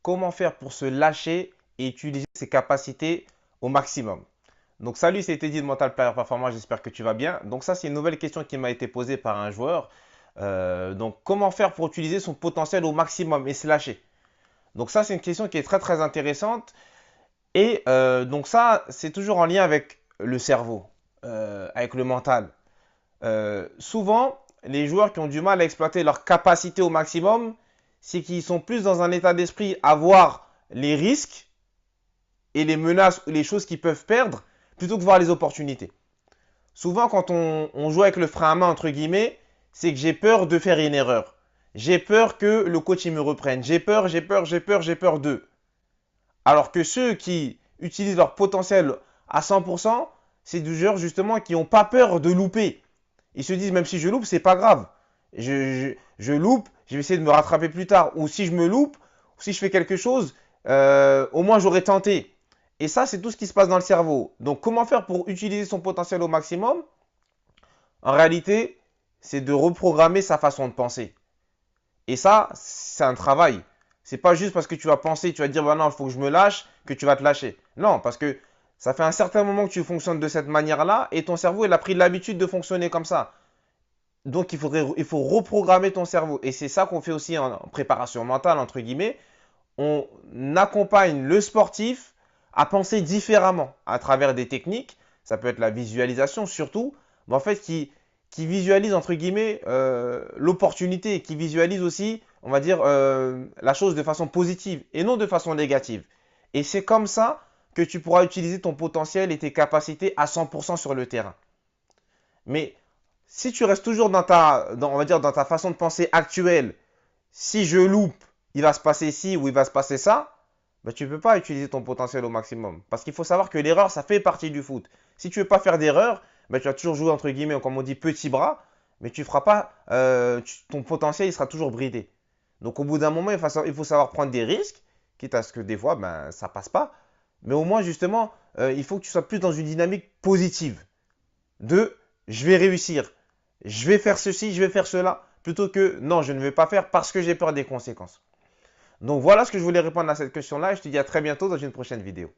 comment faire pour se lâcher et utiliser ses capacités au maximum. Donc salut, c'est Teddy de Mental Player Performance, j'espère que tu vas bien. Donc ça, c'est une nouvelle question qui m'a été posée par un joueur. Donc comment faire pour utiliser son potentiel au maximum et se lâcher? Donc ça, c'est une question qui est très très intéressante. Et donc ça, c'est toujours en lien avec le cerveau, avec le mental. Souvent, les joueurs qui ont du mal à exploiter leurs capacités au maximum, c'est qu'ils sont plus dans un état d'esprit à voir les risques et les menaces ou les choses qu'ils peuvent perdre plutôt que voir les opportunités. Souvent, quand on joue avec le frein à main, entre guillemets, c'est que j'ai peur de faire une erreur. J'ai peur que le coach il me reprenne. J'ai peur d'eux. Alors que ceux qui utilisent leur potentiel à 100%, c'est du genre justement qui n'ont pas peur de louper. Ils se disent même si je loupe, c'est pas grave. Je loupe, je vais essayer de me rattraper plus tard. Ou si je me loupe, ou si je fais quelque chose, au moins j'aurais tenté. Et ça, c'est tout ce qui se passe dans le cerveau. Donc comment faire pour utiliser son potentiel au maximum? En réalité, c'est de reprogrammer sa façon de penser. Et ça, c'est un travail. C'est pas juste parce que tu vas penser, tu vas te dire, bah non, il faut que je me lâche, que tu vas te lâcher. Non, parce que ça fait un certain moment que tu fonctionnes de cette manière-là et ton cerveau, il a pris l'habitude de fonctionner comme ça. Donc, il faut reprogrammer ton cerveau. Et c'est ça qu'on fait aussi en préparation mentale, entre guillemets. On accompagne le sportif à penser différemment à travers des techniques. Ça peut être la visualisation surtout, mais en fait qui visualise entre guillemets l'opportunité, qui visualise aussi, on va dire, la chose de façon positive et non de façon négative. Et c'est comme ça que tu pourras utiliser ton potentiel et tes capacités à 100% sur le terrain. Mais si tu restes toujours on va dire, dans ta façon de penser actuelle, si je loupe, il va se passer ci ou il va se passer ça, ben, tu ne peux pas utiliser ton potentiel au maximum. Parce qu'il faut savoir que l'erreur, ça fait partie du foot. Si tu ne veux pas faire d'erreur, ben, tu vas toujours jouer entre guillemets, comme on dit, petit bras, mais tu feras pas, ton potentiel il sera toujours bridé. Donc au bout d'un moment, il faut savoir prendre des risques, quitte à ce que des fois, ben, ça passe pas. Mais au moins, justement, il faut que tu sois plus dans une dynamique positive. De je vais réussir, je vais faire ceci, je vais faire cela, plutôt que non, je ne vais pas faire parce que j'ai peur des conséquences. Donc voilà ce que je voulais répondre à cette question-là et je te dis à très bientôt dans une prochaine vidéo.